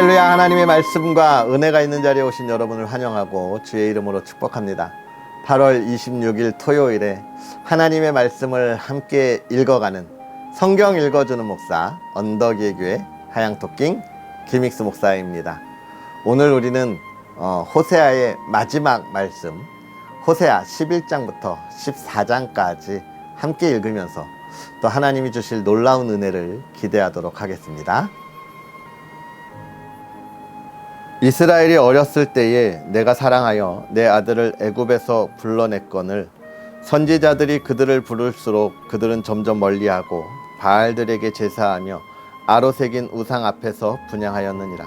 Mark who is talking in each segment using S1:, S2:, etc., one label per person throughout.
S1: 할렐루야. 하나님의 말씀과 은혜가 있는 자리에 오신 여러분을 환영하고 주의 이름으로 축복합니다. 8월 26일 토요일에 하나님의 말씀을 함께 읽어가는 성경 읽어주는 목사 언덕이의 교회 하양토킹 김익수 목사입니다. 오늘 우리는 호세아의 마지막 말씀 호세아 11장부터 14장까지 함께 읽으면서 또 하나님이 주실 놀라운 은혜를 기대하도록 하겠습니다. 이스라엘이 어렸을 때에 내가 사랑하여 내 아들을 애굽에서 불러냈거늘 선지자들이 그들을 부를수록 그들은 점점 멀리하고 바알들에게 제사하며 아로새긴 우상 앞에서 분향하였느니라.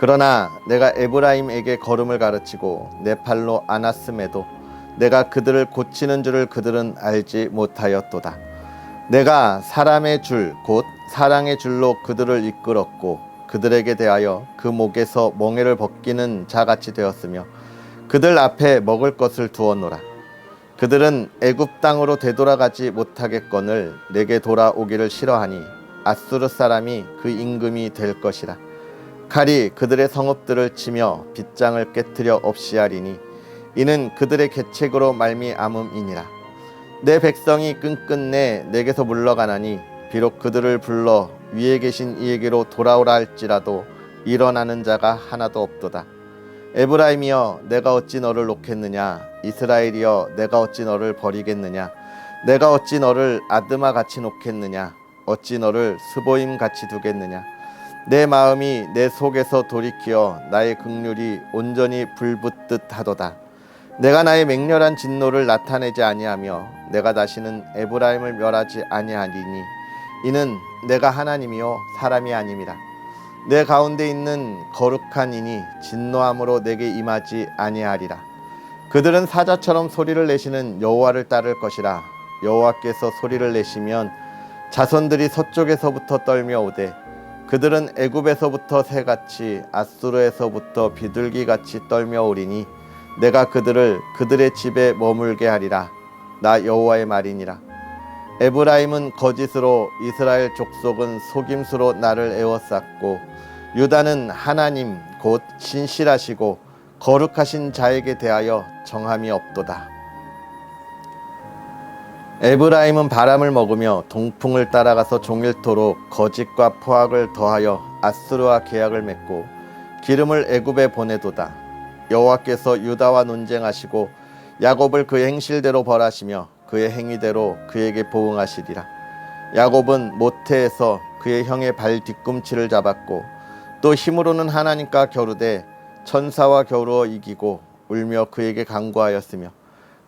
S1: 그러나 내가 에브라임에게 걸음을 가르치고 내 팔로 안았음에도 내가 그들을 고치는 줄을 그들은 알지 못하였도다. 내가 사람의 줄 곧 사랑의 줄로 그들을 이끌었고 그들에게 대하여 그 목에서 멍에를 벗기는 자같이 되었으며 그들 앞에 먹을 것을 두었노라. 그들은 애굽 땅으로 되돌아가지 못하겠거늘 내게 돌아오기를 싫어하니 아수르 사람이 그 임금이 될 것이라. 칼이 그들의 성읍들을 치며 빗장을 깨뜨려 없이 하리니 이는 그들의 계책으로 말미암음이니라. 내 백성이 끈끝내 내게서 물러가나니 비록 그들을 불러 위에 계신 이에게로 돌아오라 할지라도 일어나는 자가 하나도 없도다. 에브라임이여 내가 어찌 너를 놓겠느냐. 이스라엘이여 내가 어찌 너를 버리겠느냐. 내가 어찌 너를 아드마 같이 놓겠느냐. 어찌 너를 스보임 같이 두겠느냐. 내 마음이 내 속에서 돌이키어 나의 긍휼이 온전히 불붙듯 하도다. 내가 나의 맹렬한 진노를 나타내지 아니하며 내가 다시는 에브라임을 멸하지 아니하리니 이는 내가 하나님이요 사람이 아님이라. 내 가운데 있는 거룩한 이니 진노함으로 내게 임하지 아니하리라. 그들은 사자처럼 소리를 내시는 여호와를 따를 것이라. 여호와께서 소리를 내시면 자손들이 서쪽에서부터 떨며 오되 그들은 애굽에서부터 새같이 아수르에서부터 비둘기같이 떨며 오리니 내가 그들을 그들의 집에 머물게 하리라. 나 여호와의 말이니라. 에브라임은 거짓으로 이스라엘 족속은 속임수로 나를 에워쌌고 유다는 하나님 곧 신실하시고 거룩하신 자에게 대하여 정함이 없도다. 에브라임은 바람을 먹으며 동풍을 따라가서 종일토록 거짓과 포악을 더하여 아수르와 계약을 맺고 기름을 애굽에 보내도다. 여호와께서 유다와 논쟁하시고 야곱을 그의 행실대로 벌하시며 그의 행위대로 그에게 보응하시리라. 야곱은 모태에서 그의 형의 발 뒤꿈치를 잡았고 또 힘으로는 하나님과 겨루되 천사와 겨루어 이기고 울며 그에게 간구하였으며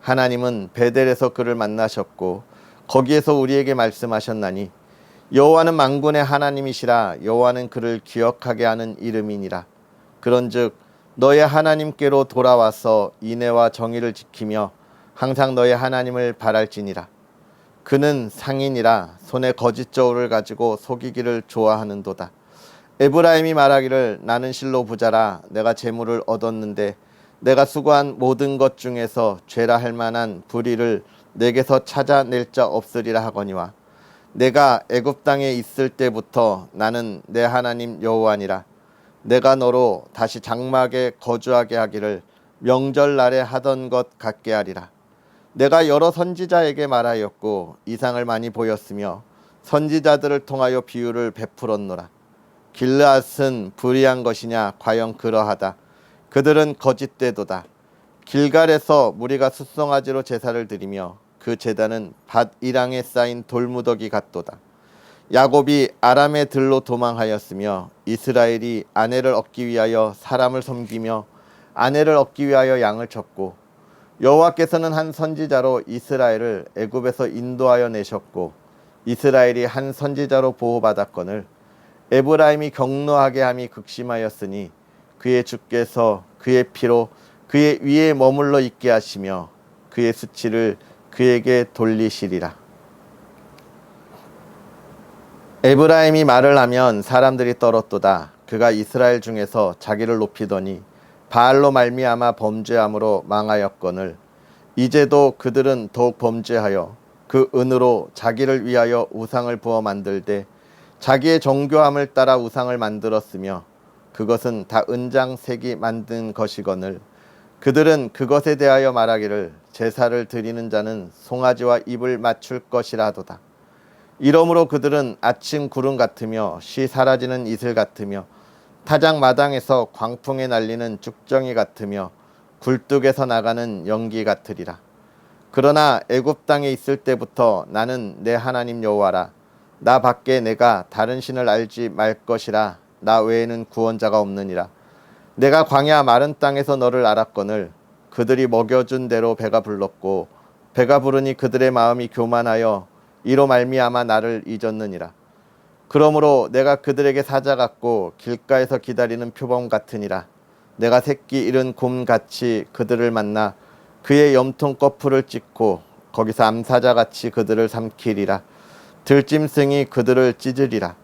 S1: 하나님은 베델에서 그를 만나셨고 거기에서 우리에게 말씀하셨나니 여호와는 만군의 하나님이시라. 여호와는 그를 기억하게 하는 이름이니라. 그런즉 너의 하나님께로 돌아와서 인애와 정의를 지키며 항상 너의 하나님을 바랄지니라. 그는 상인이라 손에 거짓 저울을 가지고 속이기를 좋아하는도다. 에브라임이 말하기를 나는 실로 부자라. 내가 재물을 얻었는데 내가 수고한 모든 것 중에서 죄라 할 만한 불의를 내게서 찾아낼 자 없으리라 하거니와 내가 애굽 땅에 있을 때부터 나는 내 하나님 여호와니라. 내가 너로 다시 장막에 거주하게 하기를 명절날에 하던 것 같게 하리라. 내가 여러 선지자에게 말하였고 이상을 많이 보였으며 선지자들을 통하여 비유를 베풀었노라. 길르앗은 불의한 것이냐. 과연 그러하다. 그들은 거짓되도다. 길갈에서 무리가 숫송아지로 제사를 드리며 그 제단은 밭 이랑에 쌓인 돌무더기 같도다. 야곱이 아람의 들로 도망하였으며 이스라엘이 아내를 얻기 위하여 사람을 섬기며 아내를 얻기 위하여 양을 쳤고 여호와께서는 한 선지자로 이스라엘을 애굽에서 인도하여 내셨고 이스라엘이 한 선지자로 보호받았거늘 에브라임이 경노하게 함이 극심하였으니 그의 주께서 그의 피로 그의 위에 머물러 있게 하시며 그의 수치를 그에게 돌리시리라. 에브라임이 말을 하면 사람들이 떨었도다. 그가 이스라엘 중에서 자기를 높이더니 바알로 말미암아 범죄함으로 망하였거늘 이제도 그들은 더욱 범죄하여 그 은으로 자기를 위하여 우상을 부어 만들되 자기의 정교함을 따라 우상을 만들었으며 그것은 다 은장색이 만든 것이거늘 그들은 그것에 대하여 말하기를 제사를 드리는 자는 송아지와 입을 맞출 것이라 하도다. 이러므로 그들은 아침 구름 같으며 쉬 사라지는 이슬 같으며 타작 마당에서 광풍에 날리는 쭉정이 같으며 굴뚝에서 나가는 연기 같으리라. 그러나 애굽 땅에 있을 때부터 나는 내 하나님 여호와라. 나 밖에 내가 다른 신을 알지 말 것이라. 나 외에는 구원자가 없느니라. 내가 광야 마른 땅에서 너를 알았거늘 그들이 먹여준 대로 배가 불렀고 배가 부르니 그들의 마음이 교만하여 이로 말미암아 나를 잊었느니라. 그러므로 내가 그들에게 사자 같고 길가에서 기다리는 표범 같으니라. 내가 새끼 잃은 곰같이 그들을 만나 그의 염통 거풀을 찢고 거기서 암사자같이 그들을 삼키리라. 들짐승이 그들을 찢으리라.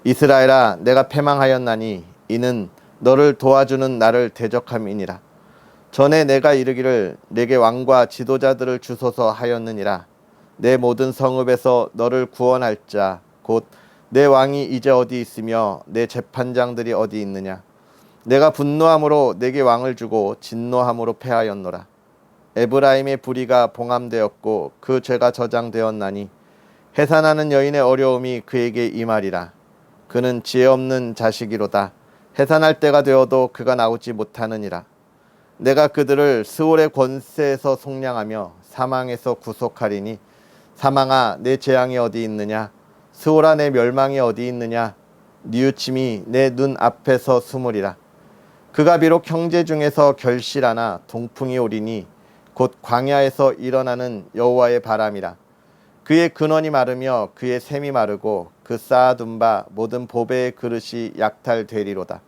S1: 이스라엘아, 내가 패망하였나니 이는 너를 도와주는 나를 대적함이니라. 전에 내가 이르기를 내게 왕과 지도자들을 주소서 하였느니라. 내 모든 성읍에서 너를 구원할 자 곧 내 왕이 이제 어디 있으며 내 재판장들이 어디 있느냐. 내가 분노함으로 내게 왕을 주고 진노함으로 패하였노라. 에브라임의 불의가 봉함되었고 그 죄가 저장되었나니 해산하는 여인의 어려움이 그에게 임하리라. 그는 지혜 없는 자식이로다. 해산할 때가 되어도 그가 나오지 못하느니라. 내가 그들을 스올의 권세에서 속량하며 사망에서 구속하리니 사망아, 내 재앙이 어디 있느냐. 스올아, 내 멸망이 어디 있느냐. 뉘우침이 내 눈 앞에서 숨으리라. 그가 비록 형제 중에서 결실하나 동풍이 오리니 곧 광야에서 일어나는 여호와의 바람이라. 그의 근원이 마르며 그의 샘이 마르고 그 쌓아둔 바 모든 보배의 그릇이 약탈되리로다.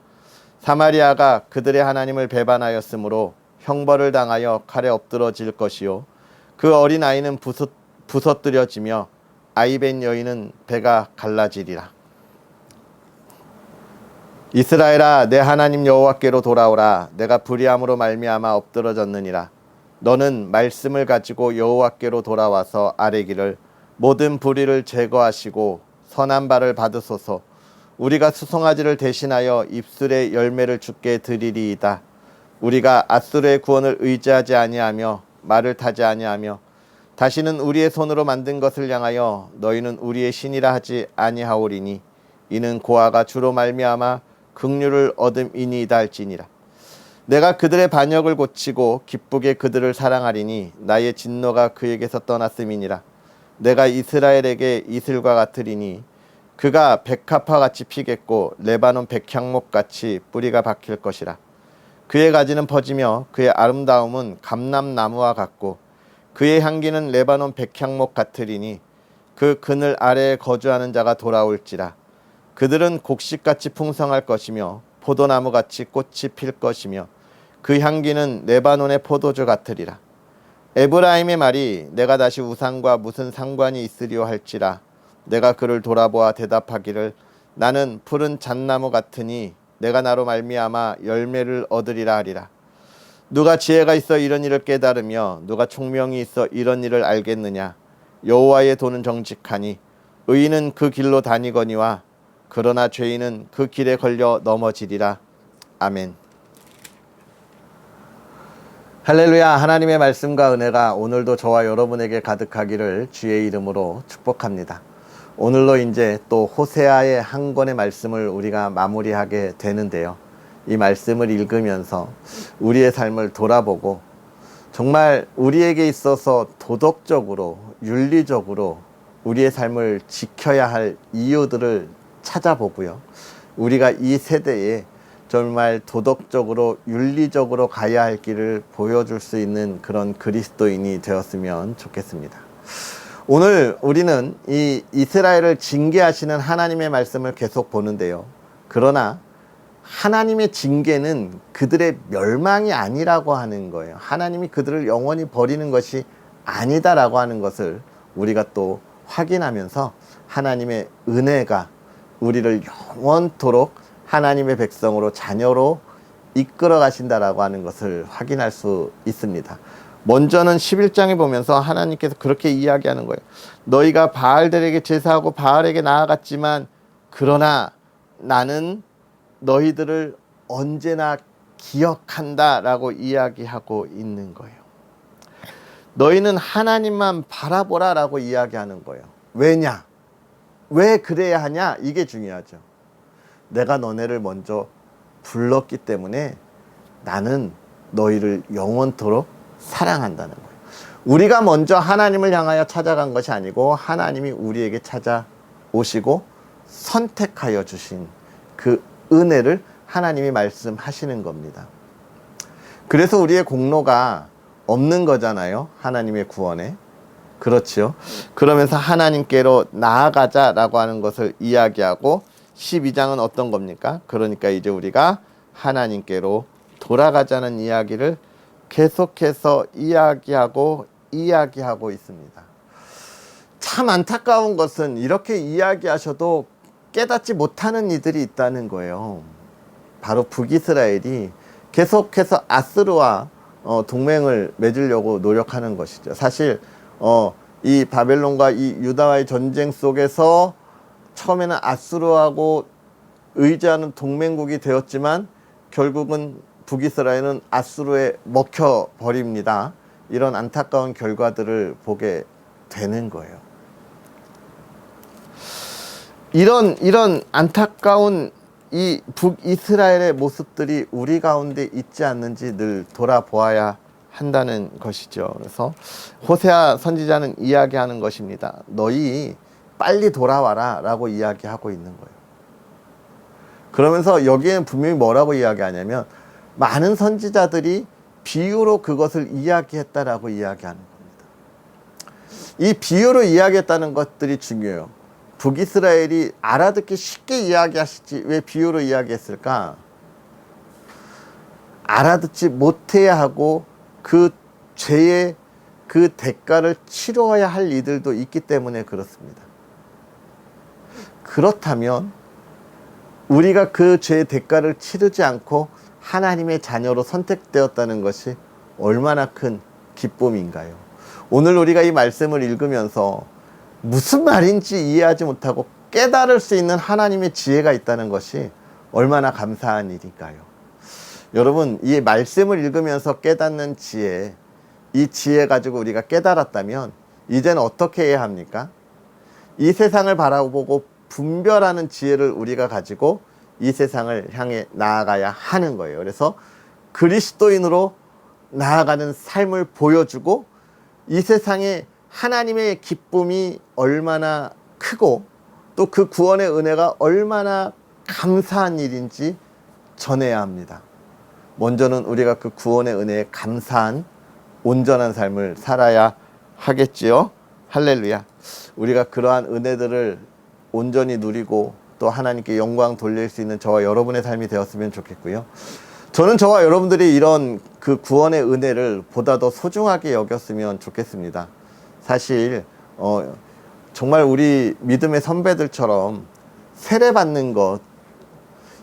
S1: 사마리아가 그들의 하나님을 배반하였으므로 형벌을 당하여 칼에 엎드러질 것이요 그 어린아이는 부서뜨려지며 아이벤 여인은 배가 갈라지리라. 이스라엘아, 내 하나님 여호와께로 돌아오라. 내가 불의함으로 말미암아 엎드러졌느니라. 너는 말씀을 가지고 여호와께로 돌아와서 아뢰기를 모든 불의를 제거하시고 선한 바를 받으소서. 우리가 수송아지를 대신하여 입술의 열매를 주께 드리리이다. 우리가 앗수르의 구원을 의지하지 아니하며 말을 타지 아니하며 다시는 우리의 손으로 만든 것을 향하여 너희는 우리의 신이라 하지 아니하오리니 이는 고아가 주로 말미암아 긍휼을 얻음이니이다 할지니라. 내가 그들의 반역을 고치고 기쁘게 그들을 사랑하리니 나의 진노가 그에게서 떠났음이니라. 내가 이스라엘에게 이슬과 같으리니 그가 백합화 같이 피겠고 레바논 백향목 같이 뿌리가 박힐 것이라. 그의 가지는 퍼지며 그의 아름다움은 감람나무와 같고 그의 향기는 레바논 백향목 같으리니 그 그늘 아래에 거주하는 자가 돌아올지라. 그들은 곡식같이 풍성할 것이며 포도나무같이 꽃이 필 것이며 그 향기는 레바논의 포도주 같으리라. 에브라임의 말이 내가 다시 우상과 무슨 상관이 있으리요 할지라. 내가 그를 돌아보아 대답하기를 나는 푸른 잣나무 같으니 내가 나로 말미암아 열매를 얻으리라 하리라. 누가 지혜가 있어 이런 일을 깨달으며 누가 총명이 있어 이런 일을 알겠느냐. 여호와의 도는 정직하니 의인은 그 길로 다니거니와 그러나 죄인은 그 길에 걸려 넘어지리라. 아멘. 할렐루야. 하나님의 말씀과 은혜가 오늘도 저와 여러분에게 가득하기를 주의 이름으로 축복합니다. 오늘로 이제 또 호세아의 한 권의 말씀을 우리가 마무리하게 되는데요. 이 말씀을 읽으면서 우리의 삶을 돌아보고 정말 우리에게 있어서 도덕적으로 윤리적으로 우리의 삶을 지켜야 할 이유들을 찾아보고요. 우리가 이 세대에 정말 도덕적으로 윤리적으로 가야 할 길을 보여줄 수 있는 그런 그리스도인이 되었으면 좋겠습니다. 오늘 우리는 이 이스라엘을 징계하시는 하나님의 말씀을 계속 보는데요. 그러나 하나님의 징계는 그들의 멸망이 아니라고 하는 거예요. 하나님이 그들을 영원히 버리는 것이 아니다라고 하는 것을 우리가 또 확인하면서 하나님의 은혜가 우리를 영원토록 하나님의 백성으로 자녀로 이끌어 가신다라고 하는 것을 확인할 수 있습니다. 먼저는 11장에 보면서 하나님께서 그렇게 이야기하는 거예요. 너희가 바알들에게 제사하고 바알에게 나아갔지만 그러나 나는 너희들을 언제나 기억한다라고 이야기하고 있는 거예요. 너희는 하나님만 바라보라라고 이야기하는 거예요. 왜냐? 왜 그래야 하냐? 이게 중요하죠. 내가 너네를 먼저 불렀기 때문에 나는 너희를 영원토록 사랑한다는 거예요. 우리가 먼저 하나님을 향하여 찾아간 것이 아니고 하나님이 우리에게 찾아오시고 선택하여 주신 그 은혜를 하나님이 말씀하시는 겁니다. 그래서 우리의 공로가 없는 거잖아요. 하나님의 구원에. 그렇죠. 그러면서 하나님께로 나아가자라고 하는 것을 이야기하고 12장은 어떤 겁니까? 그러니까 이제 우리가 하나님께로 돌아가자는 이야기를 계속해서 이야기하고 있습니다. 참 안타까운 것은 이렇게 이야기하셔도 깨닫지 못하는 이들이 있다는 거예요. 바로 북이스라엘이 계속해서 아스르와 동맹을 맺으려고 노력하는 것이죠. 사실 이 바벨론과 이 유다와의 전쟁 속에서 처음에는 아스르하고 의지하는 동맹국이 되었지만 결국은 북이스라엘은 아스르에 먹혀버립니다. 이런 안타까운 결과들을 보게 되는 거예요. 이런 안타까운 이 북이스라엘의 모습들이 우리 가운데 있지 않는지 늘 돌아보아야 한다는 것이죠. 그래서 호세아 선지자는 이야기하는 것입니다. 너희 빨리 돌아와라 라고 이야기하고 있는 거예요. 그러면서 여기에는 분명히 뭐라고 이야기하냐면 많은 선지자들이 비유로 그것을 이야기했다라고 이야기하는 겁니다. 이 비유로 이야기했다는 것들이 중요해요. 북이스라엘이 알아듣기 쉽게 이야기하시지 왜 비유로 이야기했을까? 알아듣지 못해야 하고 그 죄의 그 대가를 치러야 할 이들도 있기 때문에 그렇습니다. 그렇다면 우리가 그 죄의 대가를 치르지 않고 하나님의 자녀로 선택되었다는 것이 얼마나 큰 기쁨인가요? 오늘 우리가 이 말씀을 읽으면서 무슨 말인지 이해하지 못하고 깨달을 수 있는 하나님의 지혜가 있다는 것이 얼마나 감사한 일일까요? 여러분, 이 말씀을 읽으면서 깨닫는 지혜, 이 지혜 가지고 우리가 깨달았다면 이제는 어떻게 해야 합니까? 이 세상을 바라보고 분별하는 지혜를 우리가 가지고 이 세상을 향해 나아가야 하는 거예요. 그래서 그리스도인으로 나아가는 삶을 보여주고 이 세상에 하나님의 기쁨이 얼마나 크고 또 그 구원의 은혜가 얼마나 감사한 일인지 전해야 합니다. 먼저는 우리가 그 구원의 은혜에 감사한 온전한 삶을 살아야 하겠지요. 할렐루야. 우리가 그러한 은혜들을 온전히 누리고 또 하나님께 영광 돌릴 수 있는 저와 여러분의 삶이 되었으면 좋겠고요. 저는 저와 여러분들이 이런 그 구원의 은혜를 보다 더 소중하게 여겼으면 좋겠습니다. 사실 정말 우리 믿음의 선배들처럼 세례받는 것,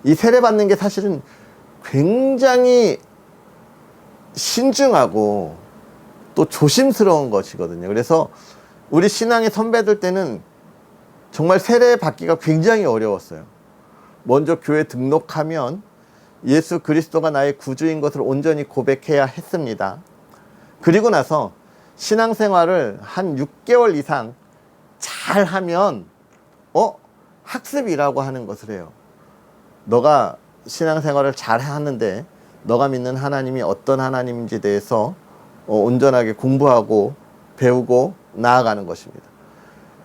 S1: 이 세례받는 게 사실은 굉장히 신중하고 또 조심스러운 것이거든요. 그래서 우리 신앙의 선배들 때는 정말 세례받기가 굉장히 어려웠어요. 먼저 교회 등록하면 예수 그리스도가 나의 구주인 것을 온전히 고백해야 했습니다. 그리고 나서 신앙생활을 한 6개월 이상 잘하면 학습이라고 하는 것을 해요. 너가 신앙생활을 잘 하는데 너가 믿는 하나님이 어떤 하나님인지 대해서 온전하게 공부하고 배우고 나아가는 것입니다.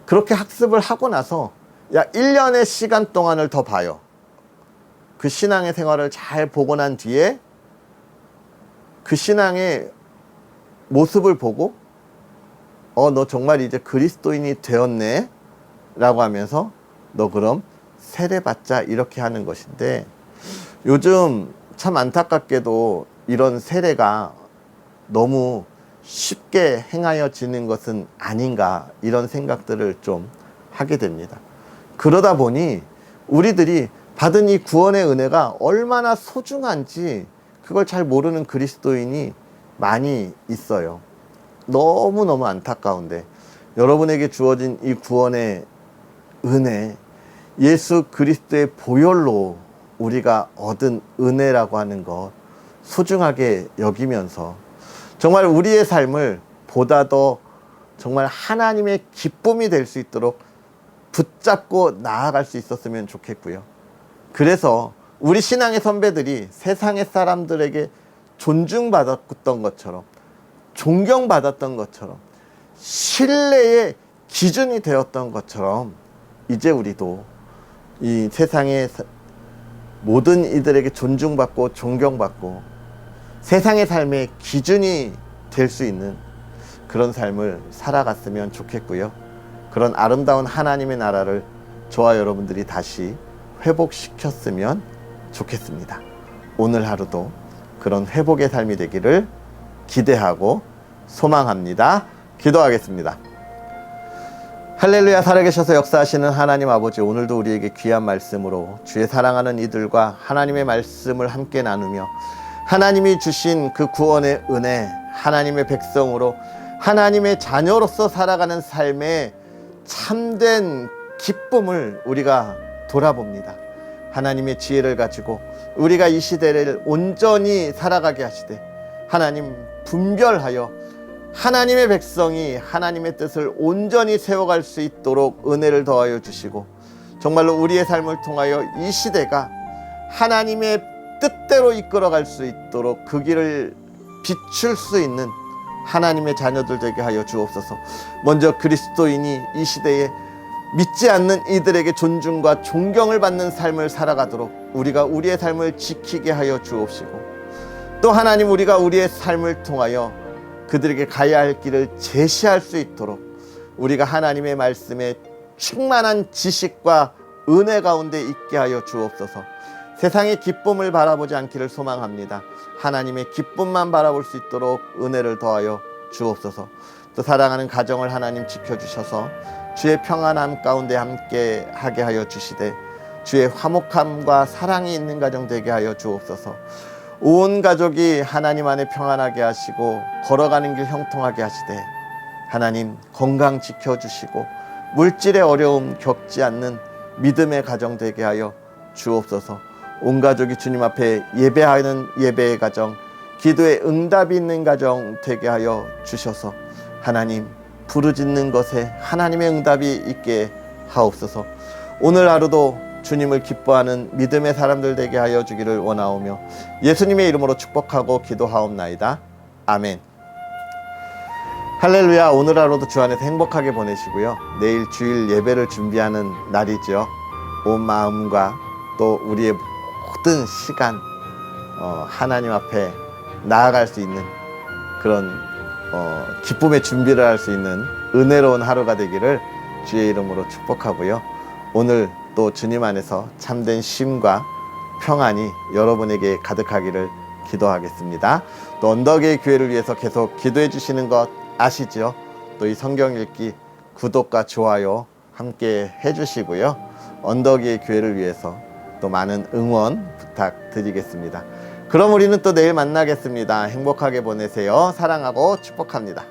S1: 그렇게 학습을 하고 나서 1년의 시간 동안을 더 봐요. 그 신앙의 생활을 잘 보고 난 뒤에 그 신앙의 모습을 보고 너 정말 이제 그리스도인이 되었네 라고 하면서 너 그럼 세례받자 이렇게 하는 것인데 요즘 참 안타깝게도 이런 세례가 너무 쉽게 행하여지는 것은 아닌가 이런 생각들을 좀 하게 됩니다. 그러다 보니 우리들이 받은 이 구원의 은혜가 얼마나 소중한지 그걸 잘 모르는 그리스도인이 많이 있어요. 너무너무 안타까운데 여러분에게 주어진 이 구원의 은혜, 예수 그리스도의 보혈로 우리가 얻은 은혜라고 하는 것 소중하게 여기면서 정말 우리의 삶을 보다 더 정말 하나님의 기쁨이 될 수 있도록 붙잡고 나아갈 수 있었으면 좋겠고요. 그래서 우리 신앙의 선배들이 세상의 사람들에게 존중받았던 것처럼, 존경받았던 것처럼, 신뢰의 기준이 되었던 것처럼 이제 우리도 이 세상의 모든 이들에게 존중받고 존경받고 세상의 삶의 기준이 될 수 있는 그런 삶을 살아갔으면 좋겠고요. 그런 아름다운 하나님의 나라를 저와 여러분들이 다시 회복시켰으면 좋겠습니다. 오늘 하루도 그런 회복의 삶이 되기를 기대하고 소망합니다. 기도하겠습니다. 할렐루야. 살아계셔서 역사하시는 하나님 아버지, 오늘도 우리에게 귀한 말씀으로 주의 사랑하는 이들과 하나님의 말씀을 함께 나누며 하나님이 주신 그 구원의 은혜, 하나님의 백성으로 하나님의 자녀로서 살아가는 삶의 참된 기쁨을 우리가 돌아봅니다. 하나님의 지혜를 가지고 우리가 이 시대를 온전히 살아가게 하시되 하나님 분별하여 하나님의 백성이 하나님의 뜻을 온전히 세워갈 수 있도록 은혜를 더하여 주시고 정말로 우리의 삶을 통하여 이 시대가 하나님의 뜻대로 이끌어갈 수 있도록 그 길을 비출 수 있는 하나님의 자녀들 되게 하여 주옵소서. 먼저 그리스도인이 이 시대에 믿지 않는 이들에게 존중과 존경을 받는 삶을 살아가도록 우리가 우리의 삶을 지키게 하여 주옵시고, 또 하나님 우리가 우리의 삶을 통하여 그들에게 가야 할 길을 제시할 수 있도록 우리가 하나님의 말씀에 충만한 지식과 은혜 가운데 있게 하여 주옵소서. 세상의 기쁨을 바라보지 않기를 소망합니다. 하나님의 기쁨만 바라볼 수 있도록 은혜를 더하여 주옵소서. 또 사랑하는 가정을 하나님 지켜주셔서 주의 평안함 가운데 함께 하게 하여 주시되 주의 화목함과 사랑이 있는 가정 되게 하여 주옵소서. 온 가족이 하나님 안에 평안하게 하시고 걸어가는 길 형통하게 하시되 하나님 건강 지켜주시고 물질의 어려움 겪지 않는 믿음의 가정 되게 하여 주옵소서. 온 가족이 주님 앞에 예배하는 예배의 가정, 기도에 응답이 있는 가정 되게 하여 주셔서 하나님 부르짖는 것에 하나님의 응답이 있게 하옵소서. 오늘 하루도 주님을 기뻐하는 믿음의 사람들 되게 하여 주기를 원하오며 예수님의 이름으로 축복하고 기도하옵나이다. 아멘. 할렐루야. 오늘 하루도 주 안에서 행복하게 보내시고요. 내일 주일 예배를 준비하는 날이죠. 온 마음과 또 우리의 모든 시간 하나님 앞에 나아갈 수 있는 그런 기쁨의 준비를 할 수 있는 은혜로운 하루가 되기를 주의 이름으로 축복하고요. 오늘 또 주님 안에서 참된 쉼과 평안이 여러분에게 가득하기를 기도하겠습니다. 또 언덕의 교회를 위해서 계속 기도해 주시는 것 아시죠? 또 이 성경 읽기 구독과 좋아요 함께 해주시고요. 언덕의 교회를 위해서 또 많은 응원 부탁드리겠습니다. 그럼 우리는 또 내일 만나겠습니다. 행복하게 보내세요. 사랑하고 축복합니다.